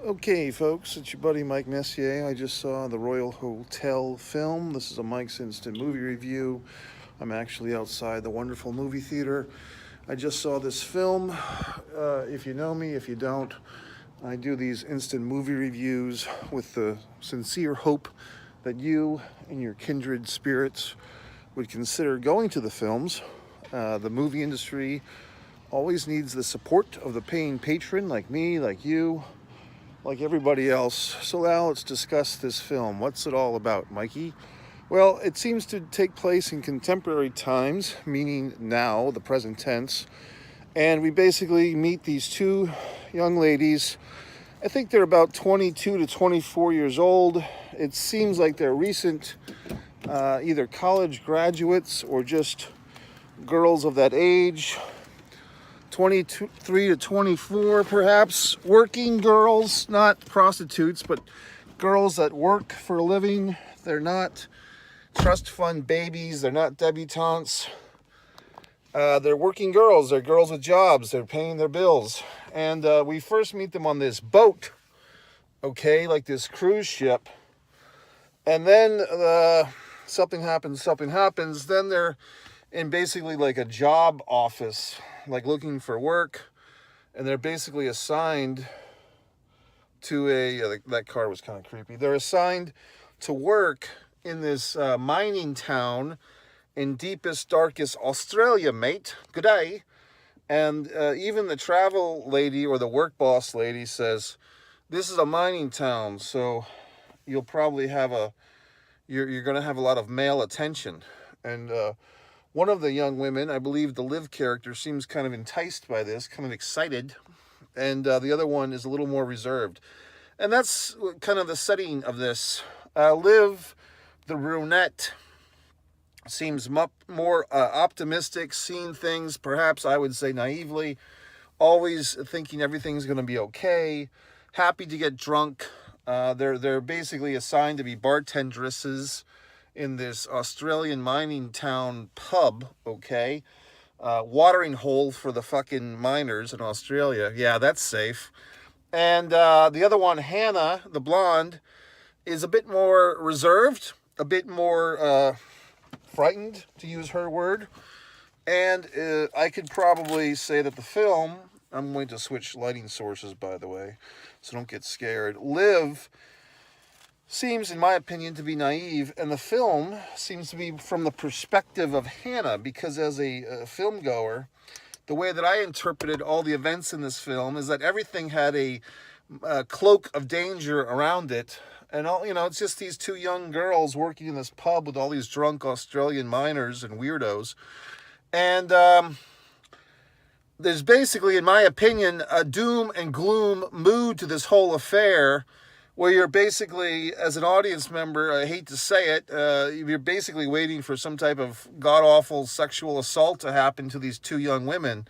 Okay, folks, it's your buddy Mike Messier. I just saw the Royal Hotel film. This is a Mike's Instant Movie Review. I'm actually outside the wonderful movie theater. I just saw this film. If you know me, if you don't, I do these instant movie reviews with the sincere hope that you and your kindred spirits would consider going to the films. The movie industry always needs the support of the paying patron like me, like you, like everybody else. So now let's discuss this film. What's it all about, Mikey? Well, it seems to take place in contemporary times, meaning now, the present tense. And we basically meet these two young ladies. I think they're about 22 to 24 years old. It seems like they're recent, either college graduates or just girls of that age. 23 to 24, perhaps, working girls, not prostitutes, but girls that work for a living. They're not trust fund babies, they're not debutantes. They're working girls, they're girls with jobs, they're paying their bills. And we first meet them on this boat, okay, like this cruise ship. And then something happens, then they're in basically like a job office, like looking for work, and they're basically assigned to that car was kind of creepy. They're assigned to work in this mining town in deepest, darkest Australia, mate. Good day. And even the travel lady or the work boss lady says, this is a mining town, so you'll probably have you're going to have a lot of male attention. And one of the young women, I believe the Liv character, seems kind of enticed by this, kind of excited. And the other one is a little more reserved. And that's kind of the setting of this. Liv, the brunette, seems more optimistic, seeing things, perhaps I would say naively, always thinking everything's going to be okay, happy to get drunk. They're basically assigned to be bartenderesses in this Australian mining town pub, okay? Watering hole for the fucking miners in Australia. Yeah, that's safe. And the other one, Hannah, the blonde, is a bit more reserved, a bit more frightened, to use her word. And I could probably say that the film, I'm going to switch lighting sources, by the way, so don't get scared. Liv seems, in my opinion, to be naive, and the film seems to be from the perspective of Hannah, because as a film goer, the way that I interpreted all the events in this film is that everything had a cloak of danger around it. And all, it's just these two young girls working in this pub with all these drunk Australian miners and weirdos. And there's basically, in my opinion, a doom and gloom mood to this whole affair, where you're basically, as an audience member, I hate to say it, you're basically waiting for some type of god-awful sexual assault to happen to these two young women.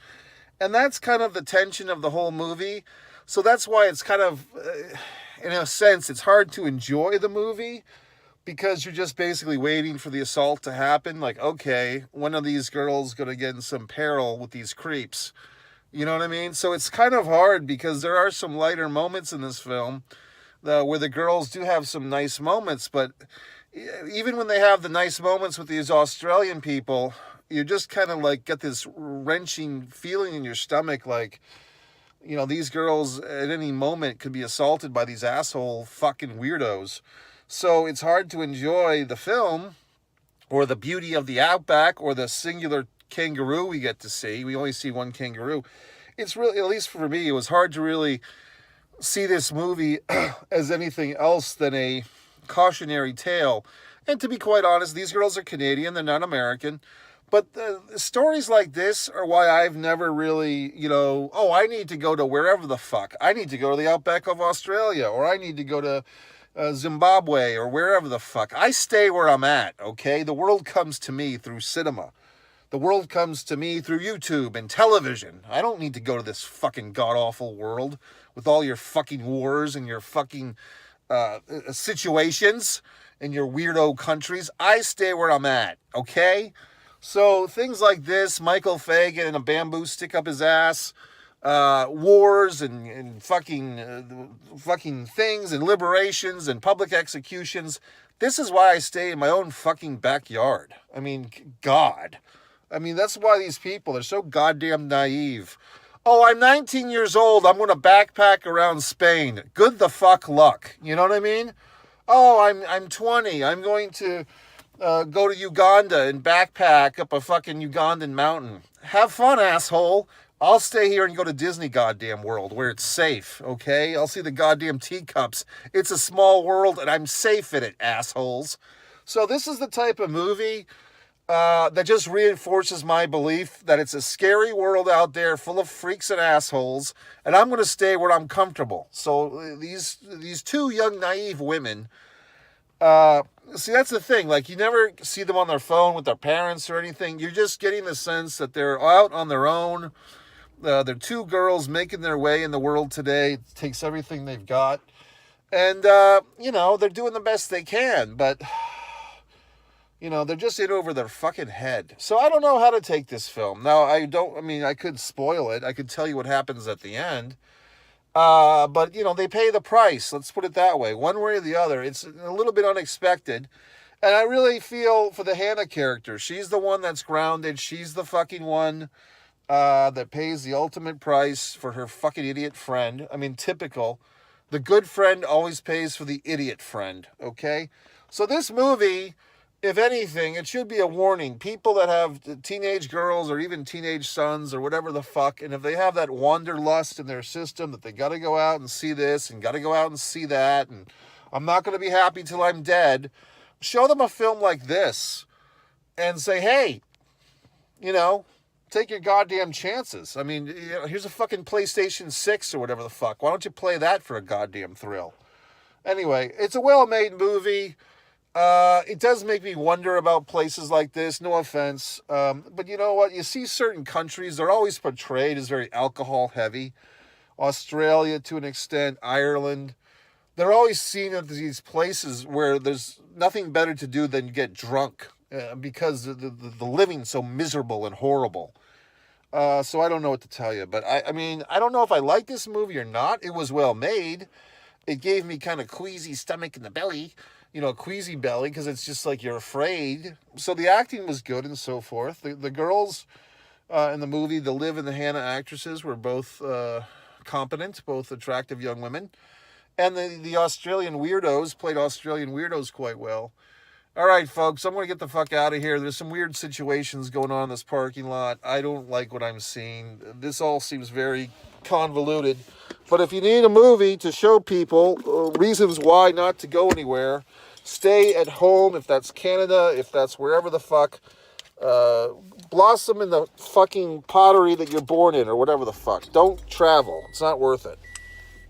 And that's kind of the tension of the whole movie. So that's why it's kind of, in a sense, it's hard to enjoy the movie, because you're just basically waiting for the assault to happen. Like, okay, when are these girls going to get in some peril with these creeps? You know what I mean? So it's kind of hard, because there are some lighter moments in this film where the girls do have some nice moments, but even when they have the nice moments with these Australian people, you just kind of like get this wrenching feeling in your stomach, like, these girls at any moment could be assaulted by these asshole fucking weirdos. So it's hard to enjoy the film, or the beauty of the outback, or the singular kangaroo we get to see. We only see one kangaroo. It's really, at least for me, it was hard to really see this movie as anything else than a cautionary tale. And to be quite honest, these girls are Canadian, they're not American. But stories like this are why I've never really, I need to go to wherever the fuck. I need to go to the outback of Australia, or I need to go to Zimbabwe, or wherever the fuck. I stay where I'm at, okay? The world comes to me through cinema. The world comes to me through YouTube and television. I don't need to go to this fucking god-awful world with all your fucking wars and your fucking situations in your weirdo countries. I stay where I'm at, okay? So things like this, Michael Fagan and a bamboo stick up his ass, wars and fucking things and liberations and public executions. This is why I stay in my own fucking backyard. I mean, God. I mean, that's why these people are so goddamn naive. Oh, I'm 19 years old. I'm going to backpack around Spain. Good the fuck luck. You know what I mean? Oh, I'm 20. I'm going to go to Uganda and backpack up a fucking Ugandan mountain. Have fun, asshole. I'll stay here and go to Disney goddamn World where it's safe, okay? I'll see the goddamn teacups. It's a small world and I'm safe in it, assholes. So this is the type of movie that just reinforces my belief that it's a scary world out there full of freaks and assholes, and I'm going to stay where I'm comfortable. So these two young, naive women, see, that's the thing. Like, you never see them on their phone with their parents or anything. You're just getting the sense that they're out on their own. They're two girls making their way in the world today. It takes everything they've got. And, they're doing the best they can. But, they're just in over their fucking head. So I don't know how to take this film. Now, I could spoil it. I could tell you what happens at the end. But, they pay the price. Let's put it that way. One way or the other. It's a little bit unexpected. And I really feel for the Hannah character. She's the one that's grounded. She's the fucking one that pays the ultimate price for her fucking idiot friend. I mean, typical. The good friend always pays for the idiot friend, okay? So this movie, if anything, it should be a warning. People that have teenage girls or even teenage sons or whatever the fuck, and if they have that wanderlust in their system that they got to go out and see this and got to go out and see that, and I'm not going to be happy till I'm dead, show them a film like this and say, hey, take your goddamn chances. I mean, here's a fucking PlayStation 6 or whatever the fuck. Why don't you play that for a goddamn thrill? Anyway, it's a well-made movie. It does make me wonder about places like this, no offense. But you know what? You see certain countries, they're always portrayed as very alcohol-heavy. Australia, to an extent, Ireland. They're always seen as these places where there's nothing better to do than get drunk because the living's so miserable and horrible. So I don't know what to tell you. But, I don't know if I like this movie or not. It was well made. It gave me kind of queasy stomach in the belly. Queasy belly, because it's just like you're afraid. So the acting was good and so forth. The girls in the movie, the Liv and the Hannah actresses, were both competent, both attractive young women. And the Australian weirdos played Australian weirdos quite well. All right, folks, I'm going to get the fuck out of here. There's some weird situations going on in this parking lot. I don't like what I'm seeing. This all seems very convoluted. But if you need a movie to show people reasons why not to go anywhere, stay at home, if that's Canada, if that's wherever the fuck. Blossom in the fucking pottery that you're born in or whatever the fuck. Don't travel. It's not worth it.